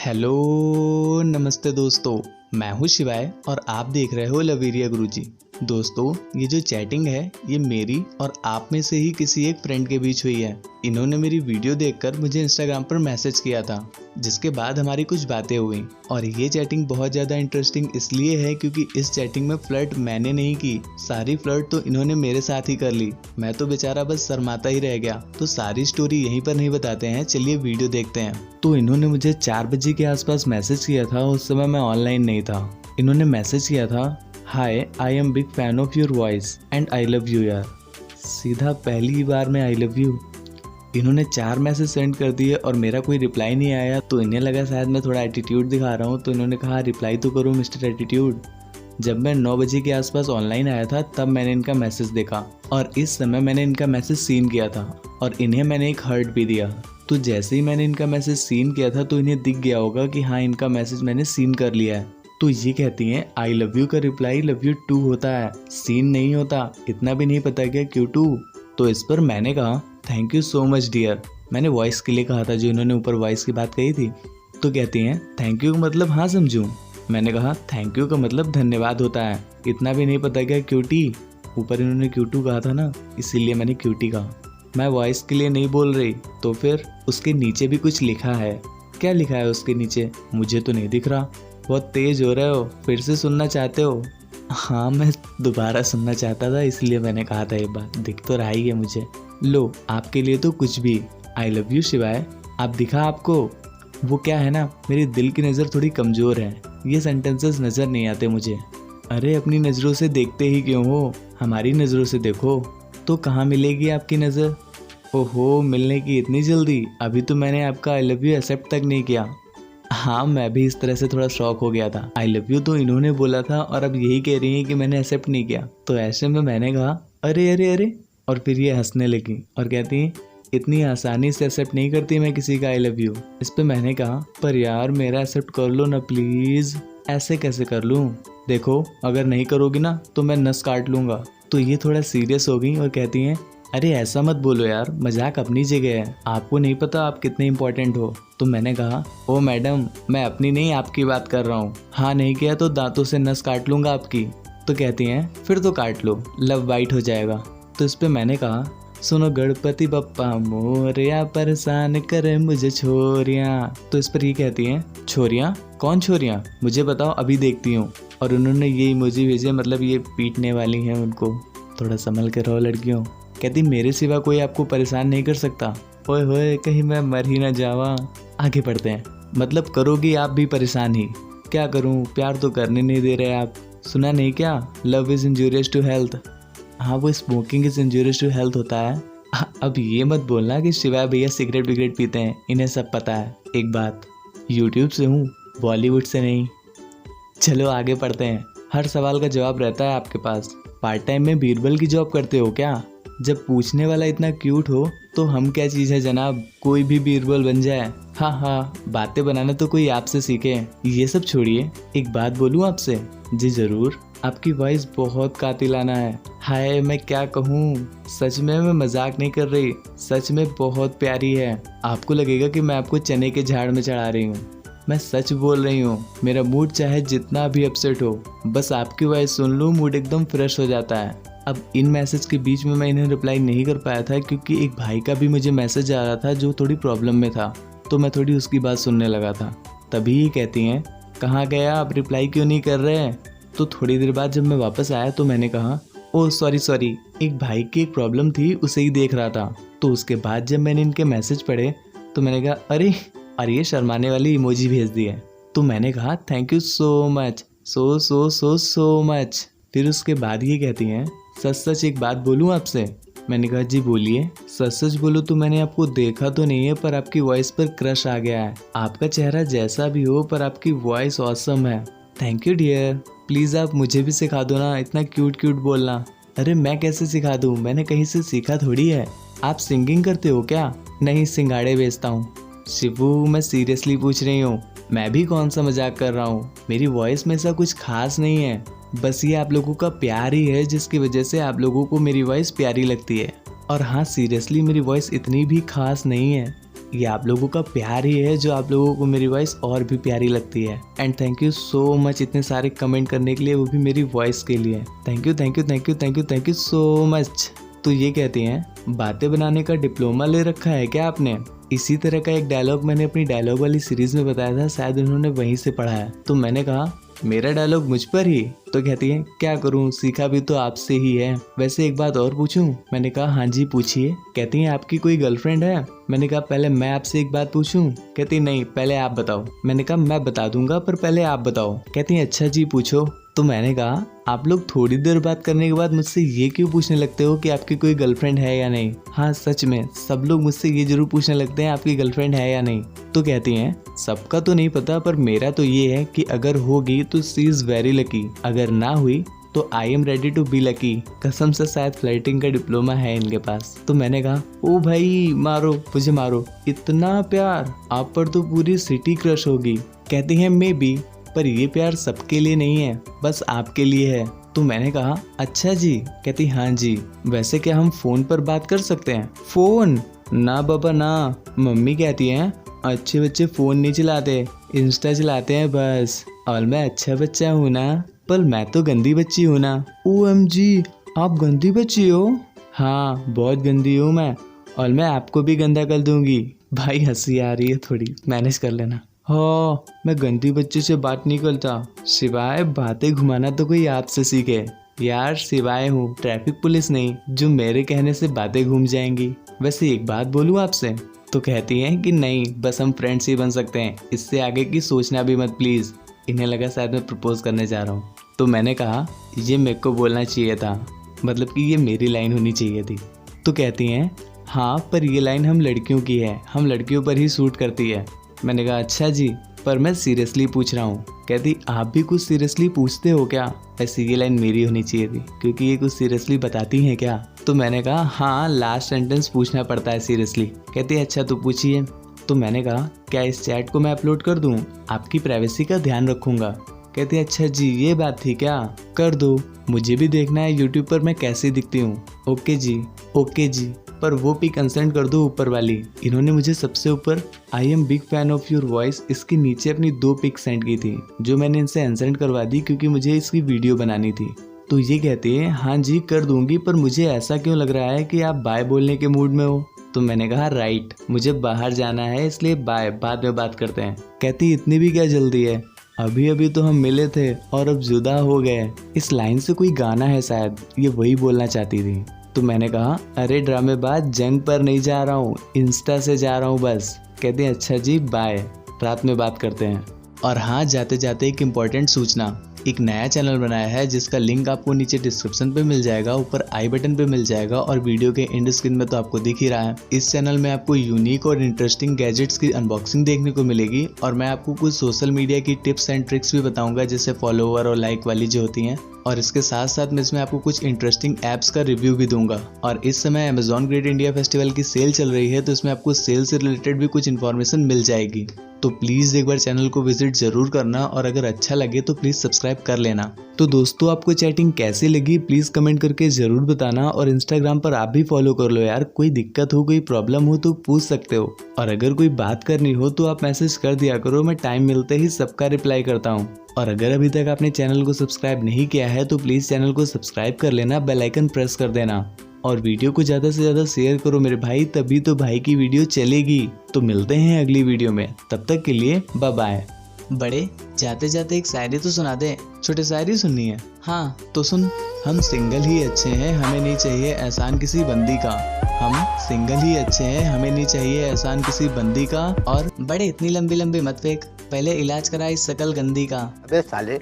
Hello नमस्ते दोस्तों, मैं हूँ शिवाय और आप देख रहे हो लवीरिया गुरुजी। दोस्तों, ये जो चैटिंग है ये मेरी और आप में से ही किसी एक फ्रेंड के बीच हुई है। इन्होंने मेरी वीडियो देखकर मुझे इंस्टाग्राम पर मैसेज किया था, जिसके बाद हमारी कुछ बातें हुई। और ये चैटिंग बहुत ज़्यादा इंटरेस्टिंग इसलिए है क्योंकि इस चैटिंग में फ्लर्ट मैंने नहीं की, सारी फ्लर्ट तो इन्होंने मेरे साथ ही कर ली। मैं तो बेचारा बस शर्माता ही रह गया। तो सारी स्टोरी यहीं पर नहीं बताते हैं, चलिए वीडियो देखते हैं। तो इन्होंने मुझे 4 बजे के आसपास मैसेज किया था। उस समय मैं ऑनलाइन नहीं था। इन्होंने मैसेज किया था, hi I am big fan of your voice and I love you यार। सीधा पहली बार में आई लव यू। इन्होंने 4 मैसेज सेंड कर दिए और मेरा कोई रिप्लाई नहीं आया। तो इन्हें लगा शायद मैं थोड़ा एटीट्यूड दिखा रहा हूँ, तो इन्होंने कहा रिप्लाई तो करो मिस्टर एटीट्यूड। जब मैं 9 बजे के आसपास ऑनलाइन आया था तब मैंने इनका मैसेज देखा और इस समय मैंने इनका मैसेज सीन किया था और इन्हें मैंने एक हर्ट भी दिया। तो जैसे ही मैंने इनका मैसेज सीन किया था तो इन्हें दिख गया होगा कि हाँ, इनका मैसेज मैंने सीन कर लिया है। तो ये कहती हैं आई लव यू का रिप्लाई लव यू टू होता है, सीन नहीं होता। इतना भी नहीं पता क्या क्यों टू? तो इस पर मैंने कहा thank you so much dear. मैंने वॉइस के लिए कहा था, जो इन्होंने ऊपर वॉइस की बात कही थी। तो कहती हैं थैंक यू का मतलब हाँ समझूं। मैंने कहा थैंक यू का मतलब धन्यवाद होता है, इतना भी नहीं पता क्या क्यूटी? ऊपर इन्होंने क्यूटू कहा था ना, इसीलिए मैंने क्यूटी कहा। मैं वॉइस के लिए नहीं बोल रही। तो फिर उसके नीचे भी कुछ लिखा है। क्या लिखा है उसके नीचे? मुझे तो नहीं दिख रहा। बहुत तेज हो रहे हो, फिर से सुनना चाहते हो? हाँ, मैं दोबारा सुनना चाहता था, इसलिए मैंने कहा था ये बात। दिख तो रहा ही है मुझे। लो, आपके लिए तो कुछ भी। आई लव यू शिवाय। आप दिखा आपको? वो क्या है ना, मेरी दिल की नज़र थोड़ी कमज़ोर है, ये सेंटेंसेस नज़र नहीं आते मुझे। अरे अपनी नज़रों से देखते ही क्यों हो, हमारी नज़रों से देखो। तो कहाँ मिलेगी आपकी नज़र? ओहो, मिलने की इतनी जल्दी? अभी तो मैंने आपका आई लव यू एक्सेप्ट तक नहीं किया। हाँ, मैं भी इस तरह से थोड़ा शॉक हो गया था। आई लव यू तो इन्होंने बोला था और अब यही कह रही हैं कि मैंने एक्सेप्ट नहीं किया। तो ऐसे में मैंने कहा अरे अरे अरे, और फिर ये हंसने लगी और कहती हैं इतनी आसानी से एक्सेप्ट नहीं करती मैं किसी का आई लव यू। इस पे मैंने कहा पर यार मेरा एक्सेप्ट कर लो ना प्लीज़। ऐसे कैसे कर लूँ? देखो अगर नहीं करोगी ना तो मैं नस काट लूँगा। तो ये थोड़ा सीरियस हो गई और कहती हैं अरे ऐसा मत बोलो यार, मजाक अपनी जगह है, आपको नहीं पता आप कितने इंपॉर्टेंट हो। तो मैंने कहा ओ मैडम, मैं अपनी नहीं आपकी बात कर रहा हूँ। हाँ नहीं किया तो दांतों से नस काट लूँगा आपकी। तो कहती हैं फिर तो काट लो, लव बाइट हो जाएगा। तो इस पे मैंने कहा सुनो गणपति बप्पा मोरया, परेशान करे मुझे छोरियाँ। तो इस पर ये कहती हैं छोरियाँ? कौन छोरियाँ? मुझे बताओ, अभी देखती हूँ। और उन्होंने ये इमोजी भेजे, मतलब ये पीटने वाली हैं उनको। थोड़ा संभल के रहो लड़कियों। कहती मेरे सिवा कोई आपको परेशान नहीं कर सकता। ओए होए, कहीं मैं मर ही ना जावा। आगे बढ़ते हैं। मतलब करोगी आप भी परेशान ही? क्या करूं, प्यार तो करने नहीं दे रहे आप। सुना नहीं क्या, love is injurious to health. हाँ, वो smoking is injurious to health होता है। अब ये मत बोलना कि शिवाय भैया सिगरेट विगरेट पीते हैं, इन्हें सब पता है। एक बात, यूट्यूब से हूँ, बॉलीवुड से नहीं। चलो आगे पढ़ते हैं। हर सवाल का जवाब रहता है आपके पास। पार्ट टाइम में बीरबल की जॉब करते हो क्या? जब पूछने वाला इतना क्यूट हो तो हम क्या चीज़ है जनाब, कोई भी बीरबल बन जाए। हाँ हाँ, बातें बनाना तो कोई आपसे सीखे। ये सब छोड़िए, एक बात बोलूँ आपसे? जी ज़रूर। आपकी वॉइस बहुत कातिलाना है। हाय मैं क्या कहूँ, सच में मैं मजाक नहीं कर रही, सच में बहुत प्यारी है। आपको लगेगा कि मैं आपको चने के झाड़ में चढ़ा रही हूँ। मैं सच बोल रही हूँ। मेरा मूड चाहे जितना भी अपसेट हो, बस आपकी वॉइस सुन लूँ मूड एकदम फ्रेश हो जाता है। अब इन मैसेज के बीच में मैं इन्हें रिप्लाई नहीं कर पाया था क्योंकि एक भाई का भी मुझे मैसेज आ रहा था जो थोड़ी प्रॉब्लम में था। तो मैं थोड़ी उसकी बात सुनने लगा था। तभी ये कहती हैं कहाँ गया आप, रिप्लाई क्यों नहीं कर रहे हैं? तो थोड़ी देर बाद जब मैं वापस आया तो मैंने कहा ओह सॉरी, एक भाई की एक प्रॉब्लम थी, उसे ही देख रहा था। तो उसके बाद जब मैंने इनके मैसेज पढ़े तो मैंने कहा अरे, और ये शर्माने वाली इमोजी भेज दी है। तो मैंने कहा thank you so much, so much. फिर उसके बाद ये कहती हैं सच सच एक बात बोलूँ आपसे? मैंने कहा जी बोलिए। सच सच बोलो तो मैंने आपको देखा तो नहीं है, पर आपकी वॉइस पर क्रश आ गया है। आपका चेहरा जैसा भी हो पर आपकी वॉइस ऑसम है। Thank you dear. प्लीज़ आप मुझे भी सिखा दो ना इतना क्यूट क्यूट बोलना। अरे मैं कैसे सिखा दूँ, मैंने कहीं से सीखा थोड़ी है। आप सिंगिंग करते हो क्या? नहीं, सिंगाड़े बेचता हूँ। शिवू मैं सीरियसली पूछ रही हूँ, मैं भी कौन सा मजाक कर रहा हूँ। मेरी वॉइस में ऐसा कुछ खास नहीं है, बस ये आप लोगों का प्यार ही है जिसकी वजह से आप लोगों को मेरी वॉइस प्यारी लगती है। और हाँ सीरियसली मेरी वॉइस इतनी भी खास नहीं है, ये आप लोगों का प्यार ही है जो आप लोगों को मेरी वॉइस और भी प्यारी लगती है। And thank you so much इतने सारे कमेंट करने के लिए, वो भी मेरी वॉइस के लिए। Thank you thank you thank you thank you thank you so much. तो ये कहती हैं, बातें बनाने का डिप्लोमा ले रखा है क्या आपने? इसी तरह का एक डायलॉग मैंने अपनी डायलॉग वाली सीरीज में बताया था, शायद उन्होंने वहीं से पढ़ा है। तो मैंने कहा मेरा डायलॉग मुझ पर ही? तो कहती है क्या करूं, सीखा भी तो आपसे ही है। वैसे एक बात और पूछूं? मैंने कहा हाँ जी पूछिए। कहती है आपकी कोई गर्लफ्रेंड है? मैंने कहा पहले मैं आपसे एक बात पूछूं? कहती नहीं पहले आप बताओ। मैंने कहा मैं बता दूंगा पर पहले आप बताओ। कहती है अच्छा जी पूछो। तो मैंने कहा आप लोग थोड़ी देर बात करने के बाद मुझसे ये क्यों पूछने लगते हो कि आपकी कोई गर्लफ्रेंड है या नहीं? हाँ सच में सब लोग मुझसे ये जरूर पूछने लगते हैं आपकी गर्लफ्रेंड है या नहीं। तो कहती हैं सबका तो नहीं पता पर मेरा तो ये है कि अगर होगी तो शी इज वेरी लकी, अगर ना हुई तो I am ready to be lucky. कसम से शायद फ्लर्टिंग का डिप्लोमा है इनके पास। तो मैंने कहा ओ भाई मारो मुझे मारो, इतना प्यार, आप पर तो पूरी सिटी क्रश होगी। कहती है मे बी, पर ये प्यार सबके लिए नहीं है, बस आपके लिए है। तो मैंने कहा अच्छा जी। कहती हाँ जी। वैसे क्या हम फोन पर बात कर सकते हैं? फोन? ना बाबा ना, मम्मी कहती हैं अच्छे बच्चे फोन नहीं चलाते, इंस्टा चलाते हैं बस। और मैं अच्छा बच्चा हूँ ना? पर मैं तो गंदी बच्ची हूँ ना। OMG आप गंदी बच्ची हो? हाँ बहुत गंदी हूँ मैं, और मैं आपको भी गंदा कर दूंगी। भाई हंसी आ रही है थोड़ी, मैनेज कर लेना। हाँ मैं गंदी बच्चे से बात नहीं करता, सिवाय बातें घुमाना तो कोई आपसे सीखे। यार सिवाय हूँ ट्रैफिक पुलिस नहीं जो मेरे कहने से बातें घूम जाएंगी। वैसे एक बात बोलूँ आपसे? तो कहती हैं कि नहीं बस हम फ्रेंड्स ही बन सकते हैं, इससे आगे की सोचना भी मत प्लीज। इन्हें लगा शायद मैं प्रपोज करने जा रहा हूँ। तो मैंने कहा ये मेरे को बोलना चाहिए था, मतलब कि ये मेरी लाइन होनी चाहिए थी। तो कहती हैं हाँ पर ये लाइन हम लड़कियों की है, हम लड़कियों पर ही सूट करती है। मैंने कहा अच्छा जी, पर मैं सीरियसली पूछ रहा हूँ। कहती आप भी कुछ सीरियसली पूछते हो क्या? ऐसी ये लाइन मेरी होनी चाहिए थी क्योंकि ये कुछ सीरियसली बताती हैं क्या? तो मैंने कहा हाँ लास्ट सेंटेंस पूछना पड़ता है सीरियसली। कहती अच्छा तो पूछिए। तो मैंने कहा क्या इस चैट को मैं अपलोड कर दूँ? आपकी प्राइवेसी का ध्यान रखूंगा। कहती अच्छा जी ये बात थी क्या? कर दो, मुझे भी देखना है यूट्यूब पर मैं कैसी दिखती हूँ। ओके जी, पर वो पिक अनसेंड कर दो ऊपर वाली। इन्होंने मुझे सबसे ऊपर आई am big fan of your voice इसके नीचे अपनी 2 पिक सेंड की थी जो मैंने इनसे अनसेंड करवा दी क्योंकि मुझे इसकी वीडियो बनानी थी। तो ये कहती है हाँ जी कर दूंगी, पर मुझे ऐसा क्यों लग रहा है कि आप बाय बोलने के मूड में हो? तो मैंने कहा राइट, मुझे बाहर जाना है इसलिए बाय, बाद में बात करते हैं। कहती इतनी भी क्या जल्दी है, अभी अभी तो हम मिले थे और अब जुदा हो गए। इस लाइन से कोई गाना है शायद, ये वही बोलना चाहती थी। तो मैंने कहा अरे ड्रामेबाज जंग पर नहीं जा रहा हूँ, इंस्टा से जा रहा हूँ बस। कहते हैं अच्छा जी बाय, रात में बात करते हैं। और हाँ जाते जाते एक इम्पॉर्टेंट सूचना, एक नया चैनल बनाया है जिसका लिंक आपको नीचे डिस्क्रिप्शन पे मिल जाएगा, ऊपर आई बटन पे मिल जाएगा और वीडियो के एंड स्क्रीन में तो आपको दिख ही रहा है। इस चैनल में आपको यूनिक और इंटरेस्टिंग गैजेट्स की अनबॉक्सिंग देखने को मिलेगी और मैं आपको कुछ सोशल मीडिया की टिप्स एंड ट्रिक्स भी बताऊंगा जैसे फॉलोवर और लाइक वाली जो होती हैं। और इसके साथ साथ मैं इसमें आपको कुछ इंटरेस्टिंग ऐप्स का रिव्यू भी दूंगा। और इस समय अमेजॉन ग्रेट इंडिया फेस्टिवल की सेल चल रही है तो इसमें आपको सेल से रिलेटेड भी कुछ इन्फॉर्मेशन मिल जाएगी। तो प्लीज़ एक बार चैनल को विजिट जरूर करना और अगर अच्छा लगे तो प्लीज़ सब्सक्राइब कर लेना। तो दोस्तों आपको चैटिंग कैसी लगी प्लीज़ कमेंट करके ज़रूर बताना और इंस्टाग्राम पर आप भी फॉलो कर लो यार। कोई दिक्कत हो कोई प्रॉब्लम हो तो पूछ सकते हो और अगर कोई बात करनी हो तो आप मैसेज कर दिया करो, मैं टाइम मिलते ही सबका रिप्लाई करता हूँ। और अगर अभी तक आपने चैनल को सब्सक्राइब नहीं किया है तो प्लीज़ चैनल को सब्सक्राइब कर लेना, बेल आइकन प्रेस कर देना और वीडियो को ज़्यादा से ज़्यादा शेयर करो मेरे भाई, तभी तो भाई की वीडियो चलेगी। तो मिलते हैं अगली वीडियो में, तब तक के लिए बाय बाय। बड़े जाते जाते एक शायरी तो सुना दे। छोटे शायरी सुननी है? हाँ तो सुन। हम सिंगल ही अच्छे हैं, हमें नहीं चाहिए एहसान किसी बंदी का। हम सिंगल ही अच्छे हैं, हमें नहीं चाहिए एहसान किसी बंदी का। और बड़े इतनी लंबी लंबी मत फेंक, पहले इलाज करा इस शकल गंदी का। अबे साले।